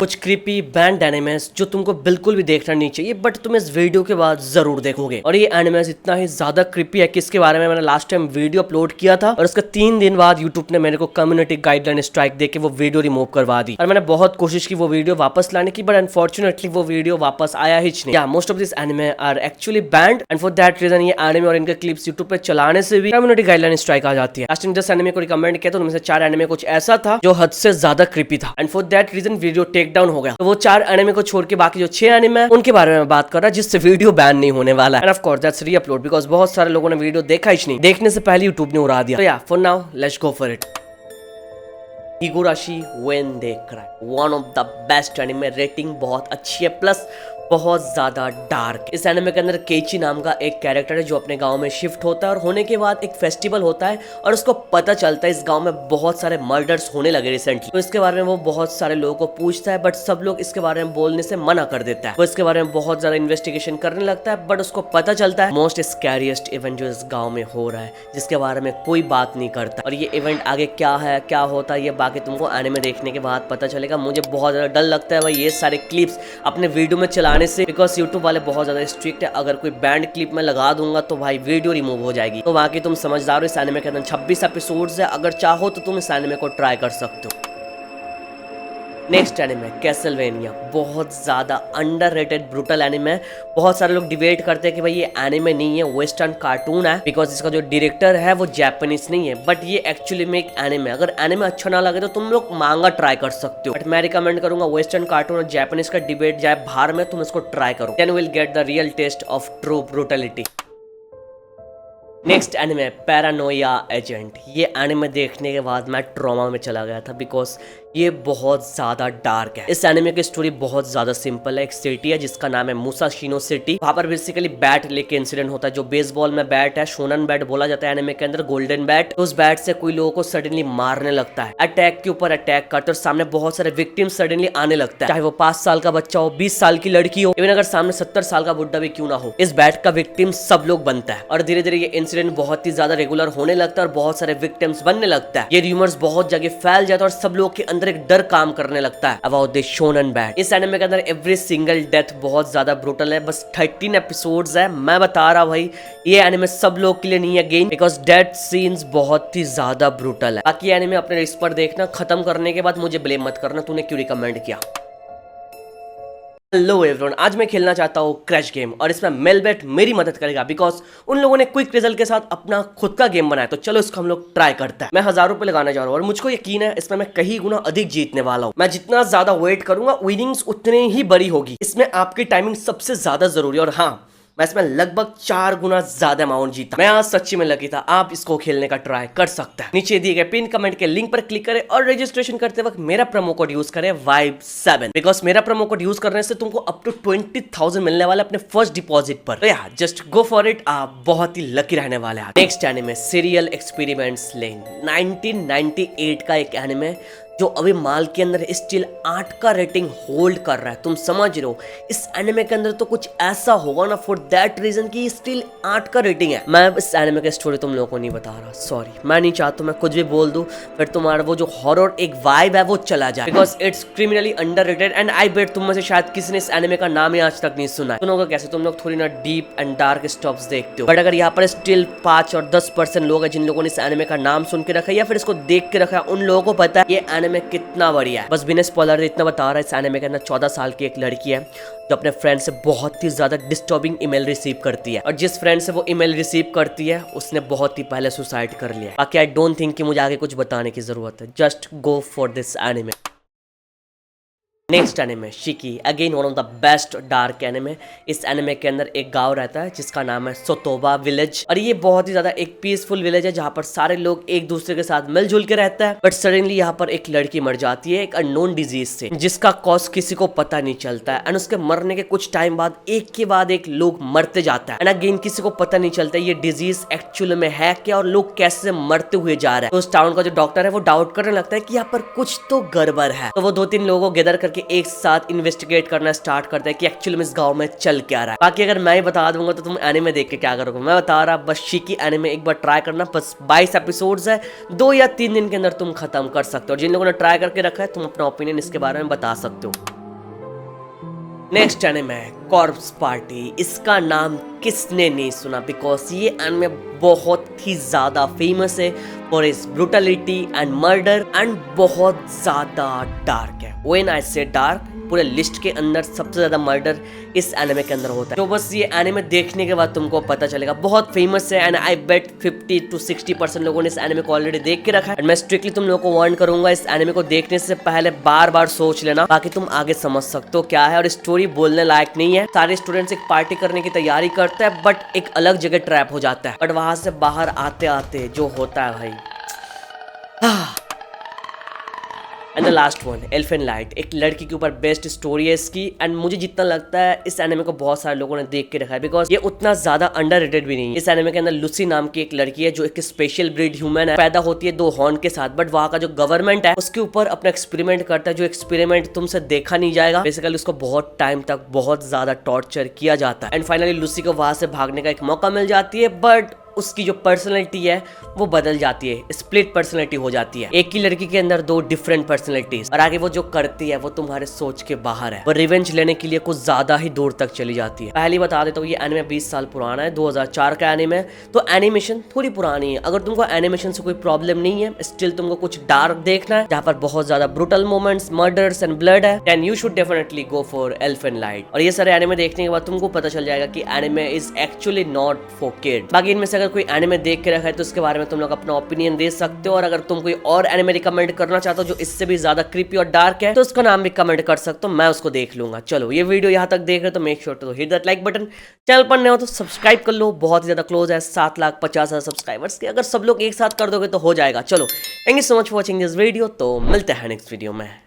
कुछ creepy band animes जो तुमको बिल्कुल भी देखना नहीं चाहिए, बट तुम इस वीडियो के बाद जरूर देखोगे। और ये एनिमेस इतना ही ज्यादा क्रीपी है कि इसके बारे में मैंने लास्ट टाइम वीडियो अपलोड किया था और उसके 3 दिन बाद यूट्यूब ने मेरे को कम्युनिटी गाइडलाइन स्ट्राइक देके वो वीडियो रिमूव करवा दी। और मैंने बहुत कोशिश की वो वीडियो वापस लाने की, बट अनफॉर्चुनेटली वो वीडियो वापस आया ही नहीं। Most of this anime are actually band and for that reason ये एनिमे और इनके क्लिप्स यूट्यूब पे चलाने से भी कम्युनिटी गाइडलाइन स्ट्राइक आ जाती है। लास्ट टाइम जिस एनिमे को रिकमेंड किया था उनमें से 4 एनिमे कुछ ऐसा था जो हद से ज्यादा क्रीपी था and for that reason video take down हो गया। तो वो 4 एनिमे को छोड़ के बाकी जो 6 एनिमे है उनके बारे में बात कर रहा है जिससे वीडियो बैन नहीं होने वाला है। And of course that's reupload because बहुत सारे लोगों ने वीडियो देखा ही नहीं, देखने से पहले यूट्यूब ने उड़ा दिया। तो yeah for now let's go for it. Higurashi when they cry, one of the best anime, rating बहुत अच्छी है, प्लस बहुत ज्यादा डार्क। इस एनिमे के अंदर केइची नाम का एक कैरेक्टर है जो अपने गांव में शिफ्ट होता है और होने के बाद एक फेस्टिवल होता है और उसको पता चलता है इस गांव में बहुत सारे मर्डर्स होने लगे रिसेंटली। तो इसके बारे में वो बहुत सारे लोगों को पूछता है, बट सब लोग इसके बारे में बोलने से मना कर देता है। वो इसके बारे में बहुत ज्यादा इन्वेस्टिगेशन करने लगता है, बट उसको पता चलता है मोस्ट स्कैरिएस्ट इवेंट जो इस गाँव में हो रहा है जिसके बारे में कोई बात नहीं करता। और ये इवेंट आगे क्या है, क्या होता है, ये बाकी तुमको एनिमे देखने के बाद पता चलेगा। मुझे बहुत ज्यादा डर लगता है भाई ये सारे क्लिप्स अपने वीडियो में चलाने से, बिकॉज यूट्यूब वाले बहुत ज्यादा स्ट्रिक्ट है। अगर कोई बैंड क्लिप में लगा दूंगा तो भाई वीडियो रिमूव हो जाएगी। तो बाकी तुम समझदार हो, इस एनिमे के अंदर 26 एपिसोड्स है, अगर चाहो तो तुम इस एनिमे को ट्राई कर सकते हो। नेक्स्ट एनिमे कैसलवेनिया, बहुत ज्यादा अंडररेटेड ब्रूटल एनिमे है। बहुत सारे लोग डिबेट करते हैं कि भाई ये एनिमे नहीं है, वेस्टर्न कार्टून है, बिकॉज इसका जो डायरेक्टर है वो जापानीज नहीं है, बट ये एक्चुअली में एक एनिमे। अगर एनिमे अच्छा ना लगे तो तुम लोग मांगा ट्राई कर सकते हो, बट मैं रिकमेंड करूंगा वेस्टर्न कार्टून और जापानीज का डिबेट जाए बाहर में, तुम इसको ट्राई करो, then will get the real taste of true brutality. Next anime paranoia agent. ये एनिमे देखने के बाद मैं ट्रॉमा में चला गया था बिकॉज ये बहुत ज़्यादा डार्क है। इस एनिमे की स्टोरी बहुत ज़्यादा सिंपल है। एक सिटी है जिसका नाम है मुसाशिनो सिटी। वहाँ पर बेसिकली बैट लेके इंसिडेंट होता है, जो बेसबॉल में बैट है, शोनन बैट बोला जाता है एनिमे के अंदर, गोल्डन बैट। तो उस बैट से कोई लोगों को सडनली मारने लगता है, अटैक के ऊपर अटैक करते, और सामने बहुत सारे विक्टिम्स सडनली आने लगता है, चाहे वो 5 साल का बच्चा हो, 20 साल की लड़की हो, इवन अगर सामने 70 साल का बुड्ढा भी क्यों ना हो, इस बैट का विक्टिम सब लोग बनता है। और धीरे धीरे ये इंसिडेंट बहुत ही ज्यादा रेगुलर होने लगता है और बहुत सारे विक्टिम्स बनने लगता है। ये र्यूमर्स बहुत जगह फैल जाता है और सब लोग के अंदर एक डर काम करने लगता है अबाउट द शोनन बैट। इस एनिमे के अंदर एवरी सिंगल डेथ बहुत ज्यादा ब्रूटल है। बस 13 एपिसोड्स है। मैं बता रहा भाई ये एनिमे सब लोग के लिए नहीं है गेम, बिकॉज डेथ सीन्स बहुत ही ज्यादा ब्रूटल है। बाकी एनिमे अपने रिस्क पर देखना, खत्म करने के बाद मुझे ब्लेम मत करना तूने क्यों रिकमेंड किया। हेलो एवरीवन, आज मैं खेलना चाहता हूँ क्रैश गेम और इसमें मेलबेट मेरी मदद करेगा बिकॉज उन लोगों ने क्विक रिजल्ट के साथ अपना खुद का गेम बनाया। तो चलो इसको हम लोग ट्राई करते हैं। मैं 1000 रुपए लगाने जा रहा हूँ और मुझको यकीन है इसमें मैं कहीं गुना अधिक जीतने वाला हूँ। मैं जितना ज्यादा वेट करूंगा विनिंग्स उतनी ही बड़ी होगी। इसमें आपकी टाइमिंग सबसे ज्यादा जरूरी है और हाँ, मैं इसमें लगभग 4 गुना ज्यादा अमाउंट जीता। मैं आज सच्ची में लकी था। आप इसको खेलने का ट्राई कर सकते हैं। नीचे दिए गए पिन कमेंट के लिंक पर क्लिक करें और रजिस्ट्रेशन करते वक्त मेरा प्रोमो कोड यूज करें VIBE7, बिकॉज मेरा प्रोमो कोड यूज करने से तुमको अप टू 20,000 मिलने वाला अपने फर्स्ट डिपॉजिट पर। तो यार जस्ट गो फॉर इट, आप बहुत ही लकी रहने वाले हैं। नेक्स्ट एनिमे सीरियल एक्सपेरिमेंट्स लेन, 1998 का एक एनिमे जो अभी माल के अंदर स्टिल 8 का रेटिंग होल्ड कर रहा है। तुम समझ रहे हो इस एनिमे के अंदर तो कुछ ऐसा होगा ना, फॉर दैट रीजन कि स्टिल 8 का रेटिंग है। मैं इस एनिमे की स्टोरी तुम लोगों को नहीं बता रहा, सॉरी। मैं नहीं चाहता मैं कुछ भी बोल दूं फिर तुम्हारा वो जो हॉरर एक वाइब है वो चला जाए, because it's criminally underrated and I bet तुम में से शायद किसी ने इस एनिमे का नाम ही आज तक नहीं सुना है। सुनोगे कैसे, तुम लोग थोड़ी ना डीप एंड डार्क स्टफ्स देखते हो। बट अगर यहाँ पर स्टिल 5 और 10% लोग हैं जिन लोगों ने इस एनिमे का नाम सुन के रखा है या फिर इसको देख के रखा है, उन लोगों को पता है ये एनिमे कितना बढ़िया है। बस बिना स्पॉइलर इतना बता रहा है, इस एनिमे के अंदर 14 साल की एक लड़की है जो अपने फ्रेंड से बहुत ही ज्यादा डिस्टर्बिंग ईमेल रिसीव करती है और जिस फ्रेंड से वो ईमेल रिसीव करती है उसने बहुत ही पहले सुसाइड कर लिया है। बाकी आई डोंट थिंक कि मुझे आगे कुछ बताने की जरूरत है। Just go for this anime. Next anime Shiki, again one of the best dark anime. इस एनिमे के अंदर एक गांव रहता है जिसका नाम है सोतोबा विलेज और ये बहुत ही ज्यादा एक पीसफुल विलेज है जहाँ पर सारे लोग एक दूसरे के साथ मिलजुल के रहता है। बट सडनली यहाँ पर एक लड़की मर जाती है एक अननोन डिजीज से जिसका कॉज किसी को पता नहीं चलता है एंड उसके मरने के कुछ टाइम बाद एक के बाद एक लोग मरते जाता है एंड अगेन किसी को पता नहीं चलता ये डिजीज एक्चुअल में है क्या और लोग कैसे मरते हुए जा रहे हैं। तो उस टाउन का जो डॉक्टर है वो डाउट करने लगता है कि यहाँ पर कुछ तो गड़बड़ है। तो वो 2-3 लोगों को गैदर करके एक साथ इन्वेस्टिगेट करना स्टार्ट करते हैं कि एक्चुअली में इस गांव में चल क्या रहा है। बाकी अगर मैं ही बता दूंगा तो तुम एनिमे देख के क्या करोगे। मैं बता रहा बस शिकी एनिमे एक बार ट्राई करना। बस 22 एपिसोड्स है, 2 या 3 दिन के अंदर तुम खत्म कर सकते हो। और जिन लोगों ने ट्राई करके रखा है तुम अपना ओपिनियन इसके बारे में बता सकते हो। नेक्स्ट एनिमे है कॉर्प्स पार्टी। इसका नाम किसने नहीं सुना, बिकॉज ये एनिमे बहुत ही ज्यादा फेमस है for its brutality and murder and बहुत ज्यादा डार्क है। व्हेन आई से डार्क, पूरे लिस्ट के अंदर सबसे ज्यादा मर्डर इस एनिमे के अंदर होता है। तो बस ये एनिमे देखने के बाद तुमको पता चलेगा। बहुत फेमस है एंड आई बेट 50 to 60% लोगों ने इस एनिमे को ऑलरेडी देख के रखा है। एंड मैं स्ट्रिक्टली तुम लोगों को वार्न करूंगा, इस एनिमे को देखने से पहले बार बार सोच लेना, ताकि तुम आगे समझ सकते हो क्या है। और स्टोरी बोलने लायक नहीं है। सारे स्टूडेंट्स एक पार्टी करने की तैयारी करते हैं, बट एक अलग जगह ट्रैप हो जाता है। बट वहां से बाहर आते आते जो होता है भाई, and the last one Elfen Lied, एक लड़की के ऊपर बेस्ट स्टोरी है इसकी। एंड मुझे जितना लगता है इस एनिमे को बहुत सारे लोगों ने देख के रखा है, बिकॉज ये उतना ज्यादा अंडररेटेड भी नहीं है। इस एनिमे के अंदर लूसी नाम की एक लड़की है जो एक स्पेशल ब्रीड ह्यूमन है, पैदा होती है 2 हॉर्न के साथ। बट वहाँ का जो गवर्नमेंट है उसके ऊपर अपना एक्सपेरिमेंट करता है, जो एक्सपेरिमेंट तुमसे देखा नहीं जाएगा। बेसिकली उसको बहुत टाइम तक बहुत ज्यादा टॉर्चर किया जाता है। एंड फाइनली लूसी को वहां से भागने का एक मौका मिल जाती है, बट उसकी जो पर्सनैलिटी है वो बदल जाती है, स्प्लिट पर्सनैलिटी हो जाती है। एक ही लड़की के अंदर 2 डिफरेंट पर्सनैलिटीज, और आगे वो जो करती है वो तुम्हारे सोच के बाहर है। वो रिवेंज लेने के लिए कुछ ज्यादा ही दूर तक चली जाती है। पहले बता देता हूँ, ये एनिमे 20 साल पुराना है, 2004 का एनिमे, तो एनिमेशन थोड़ी पुरानी है। अगर तुमको एनिमेशन से कोई प्रॉब्लम नहीं है, स्टिल तुमको कुछ डार्क देखना है जहाँ पर बहुत ज्यादा brutal moments, murders and blood है, then you should definitely go for Elfen Lied. और ये सारे एनिमे देखने के बाद तुमको पता चल जाएगा कि anime is actually not for kids. बाकी इनमें से कोई एनिमे देख के रखा है तो उसके बारे में तुम लोग अपना ओपिनियन दे सकते हो। और अगर तुम कोई और एनिमे रिकमेंड करना चाहते हो जो इससे भी ज्यादा क्रीपी और डार्क है, तो उसका नाम भी कमेंट कर सकते हो, मैं उसको देख लूंगा। चलो, ये वीडियो यहाँ तक देख रहे हो तो make sure to hit that like button. Channel पर नए हो तो सब्सक्राइब कर लो, बहुत ही ज्यादा क्लोज है 7,50,000 सब्सक्राइबर्स के। अगर सब लोग एक साथ कर दोगे तो हो जाएगा। चलो, thank you so much for watching this video, तो मिलते हैं नेक्स्ट वीडियो में।